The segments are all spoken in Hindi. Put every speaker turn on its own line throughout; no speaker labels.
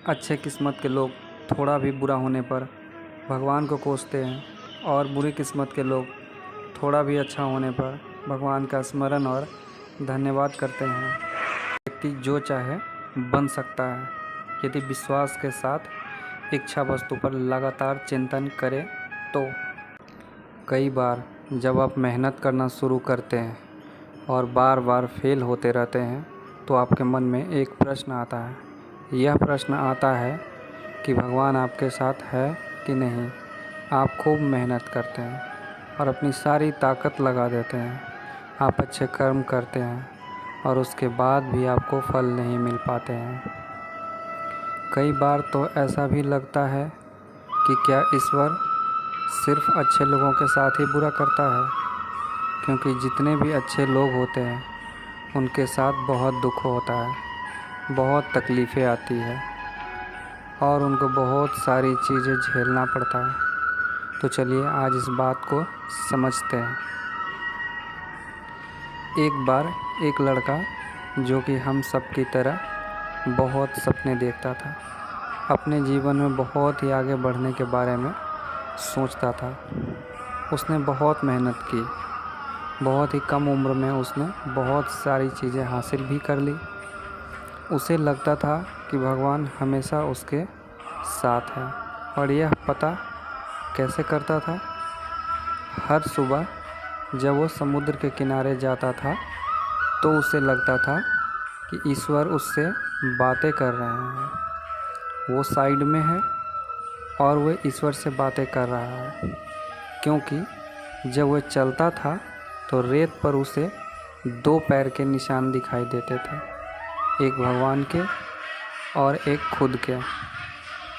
अच्छे किस्मत के लोग थोड़ा भी बुरा होने पर भगवान को कोसते हैं और बुरी किस्मत के लोग थोड़ा भी अच्छा होने पर भगवान का स्मरण और धन्यवाद करते हैं। व्यक्ति जो चाहे बन सकता है यदि विश्वास के साथ इच्छा वस्तु पर लगातार चिंतन करे तो। कई बार जब आप मेहनत करना शुरू करते हैं और बार बार फेल होते रहते हैं तो आपके मन में एक प्रश्न आता है। यह प्रश्न आता है कि भगवान आपके साथ है कि नहीं। आप खूब मेहनत करते हैं और अपनी सारी ताकत लगा देते हैं, आप अच्छे कर्म करते हैं और उसके बाद भी आपको फल नहीं मिल पाते हैं। कई बार तो ऐसा भी लगता है कि क्या ईश्वर सिर्फ अच्छे लोगों के साथ ही बुरा करता है, क्योंकि जितने भी अच्छे लोग होते हैं उनके साथ बहुत दुख होता है, बहुत तकलीफ़ें आती है और उनको बहुत सारी चीज़ें झेलना पड़ता है। तो चलिए आज इस बात को समझते हैं। एक बार एक लड़का जो कि हम सब की तरह बहुत सपने देखता था, अपने जीवन में बहुत ही आगे बढ़ने के बारे में सोचता था। उसने बहुत मेहनत की, बहुत ही कम उम्र में उसने बहुत सारी चीज़ें हासिल भी कर ली। उसे लगता था कि भगवान हमेशा उसके साथ है और यह पता कैसे करता था। हर सुबह जब वो समुद्र के किनारे जाता था तो उसे लगता था कि ईश्वर उससे बातें कर रहे हैं, वो साइड में है और वो ईश्वर से बातें कर रहा है। क्योंकि जब वह चलता था तो रेत पर उसे 2 पैर के निशान दिखाई देते थे, एक भगवान के और एक खुद के।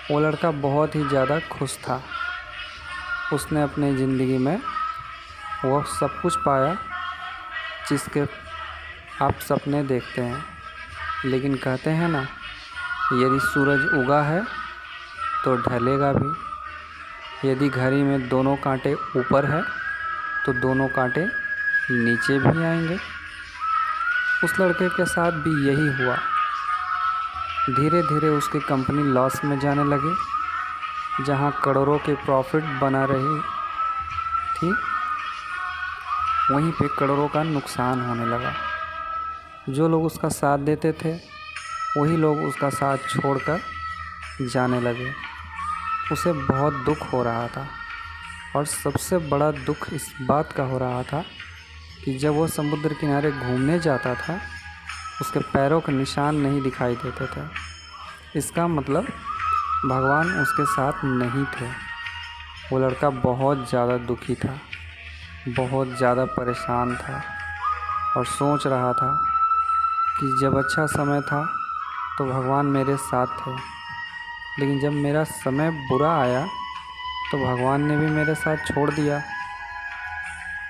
वो लड़का बहुत ही ज़्यादा खुश था। उसने अपने ज़िंदगी में वह सब कुछ पाया जिसके आप सपने देखते हैं। लेकिन कहते हैं ना, यदि सूरज उगा है तो ढलेगा भी। यदि घड़ी में दोनों कांटे ऊपर है तो दोनों कांटे नीचे भी आएंगे। उस लड़के के साथ भी यही हुआ। धीरे धीरे उसकी कंपनी लॉस में जाने लगी। जहां करोड़ों के प्रॉफिट बना रही थी वहीं पे करोड़ों का नुकसान होने लगा। जो लोग उसका साथ देते थे वही लोग उसका साथ छोड़कर जाने लगे। उसे बहुत दुख हो रहा था और सबसे बड़ा दुख इस बात का हो रहा था कि जब वो समुद्र किनारे घूमने जाता था उसके पैरों के निशान नहीं दिखाई देते थे। इसका मतलब भगवान उसके साथ नहीं थे। वो लड़का बहुत ज़्यादा दुखी था, बहुत ज़्यादा परेशान था और सोच रहा था कि जब अच्छा समय था तो भगवान मेरे साथ थे, लेकिन जब मेरा समय बुरा आया तो भगवान ने भी मेरे साथ छोड़ दिया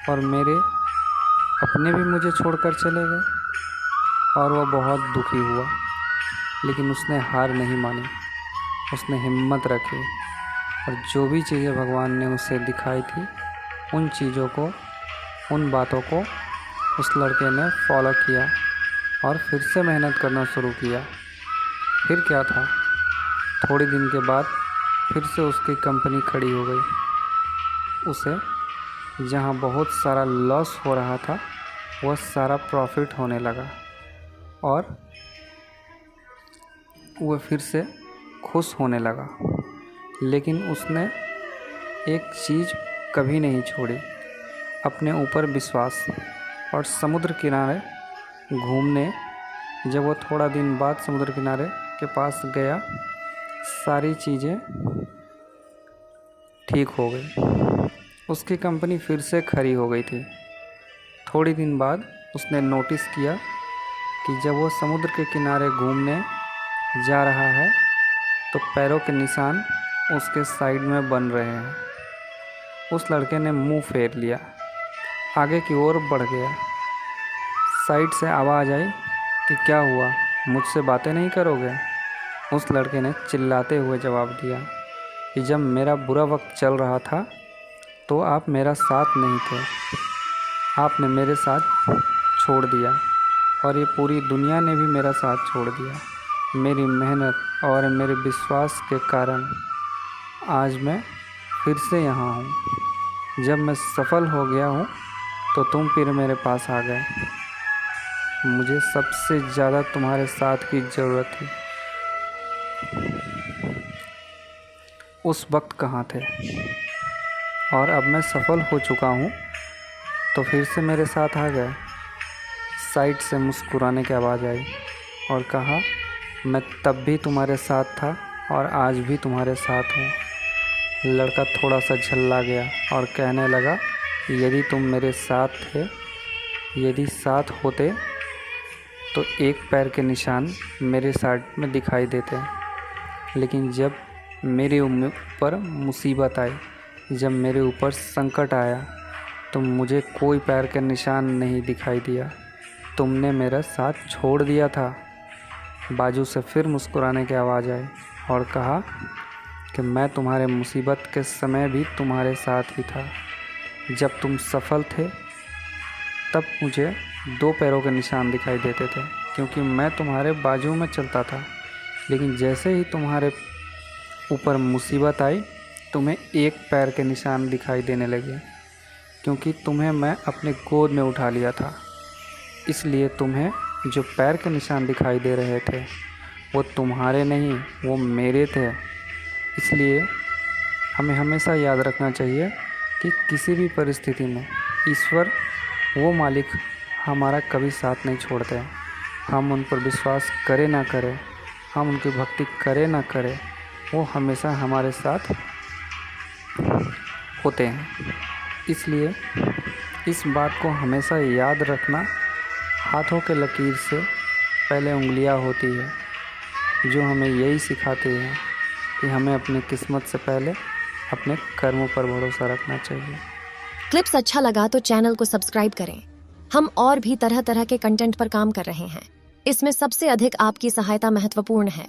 और मेरे अपने भी मुझे छोड़कर चले गए। और वह बहुत दुखी हुआ, लेकिन उसने हार नहीं मानी। उसने हिम्मत रखी और जो भी चीज़ें भगवान ने उसे दिखाई थी उन चीज़ों को, उन बातों को उस लड़के ने फॉलो किया और फिर से मेहनत करना शुरू किया। फिर क्या था, थोड़े दिन के बाद फिर से उसकी कंपनी खड़ी हो गई। उसे जहाँ बहुत सारा लॉस हो रहा था वह सारा प्रॉफिट होने लगा और वह फिर से खुश होने लगा। लेकिन उसने एक चीज़ कभी नहीं छोड़ी, अपने ऊपर विश्वास। और समुद्र किनारे घूमने जब वो थोड़ा दिन बाद समुद्र किनारे के पास गया, सारी चीज़ें ठीक हो गई। उसकी कंपनी फिर से खड़ी हो गई थी। थोड़ी दिन बाद उसने नोटिस किया कि जब वो समुद्र के किनारे घूमने जा रहा है तो पैरों के निशान उसके साइड में बन रहे हैं। उस लड़के ने मुंह फेर लिया, आगे की ओर बढ़ गया। साइड से आवाज़ आई कि क्या हुआ, मुझसे बातें नहीं करोगे? उस लड़के ने चिल्लाते हुए जवाब दिया कि जब मेरा बुरा वक्त चल रहा था तो आप मेरा साथ नहीं थे, आपने मेरे साथ छोड़ दिया और ये पूरी दुनिया ने भी मेरा साथ छोड़ दिया। मेरी मेहनत और मेरे विश्वास के कारण आज मैं फिर से यहाँ हूँ। जब मैं सफल हो गया हूँ तो तुम फिर मेरे पास आ गए। मुझे सबसे ज़्यादा तुम्हारे साथ की ज़रूरत थी। उस वक्त कहाँ थे? और अब मैं सफल हो चुका हूँ तो फिर से मेरे साथ आ गए। साइड से मुस्कुराने की आवाज़ आई और कहा, मैं तब भी तुम्हारे साथ था और आज भी तुम्हारे साथ हूँ। लड़का थोड़ा सा झल्ला गया और कहने लगा, यदि तुम मेरे साथ थे, यदि साथ होते तो एक पैर के निशान मेरे साइड में दिखाई देते, लेकिन जब मेरे ऊपर मुसीबत आई, जब मेरे ऊपर संकट आया तो मुझे कोई पैर के निशान नहीं दिखाई दिया। तुमने मेरा साथ छोड़ दिया था। बाजू से फिर मुस्कुराने की आवाज़ आई और कहा कि मैं तुम्हारे मुसीबत के समय भी तुम्हारे साथ ही था। जब तुम सफल थे तब मुझे 2 पैरों के निशान दिखाई देते थे, क्योंकि मैं तुम्हारे बाजू में चलता था। लेकिन जैसे ही तुम्हारे ऊपर मुसीबत आई, तुम्हें 1 पैर के निशान दिखाई देने लगे, क्योंकि तुम्हें मैं अपने गोद में उठा लिया था। इसलिए तुम्हें जो पैर के निशान दिखाई दे रहे थे वो तुम्हारे नहीं, वो मेरे थे। इसलिए हमें हमेशा याद रखना चाहिए कि किसी भी परिस्थिति में ईश्वर, वो मालिक हमारा कभी साथ नहीं छोड़ते। हम उन पर विश्वास करें ना करें, हम उनकी भक्ति करें ना करें, वो हमेशा हमारे साथ होते हैं। इसलिए इस बात को हमेशा याद रखना। हाथों के लकीर से पहले उंगलियां होती है, जो हमें यही सिखाती है कि हमें अपनी किस्मत से पहले अपने कर्मों पर भरोसा रखना चाहिए।
क्लिप्स अच्छा लगा तो चैनल को सब्सक्राइब करें। हम और भी तरह तरह के कंटेंट पर काम कर रहे हैं। इसमें सबसे अधिक आपकी सहायता महत्वपूर्ण है।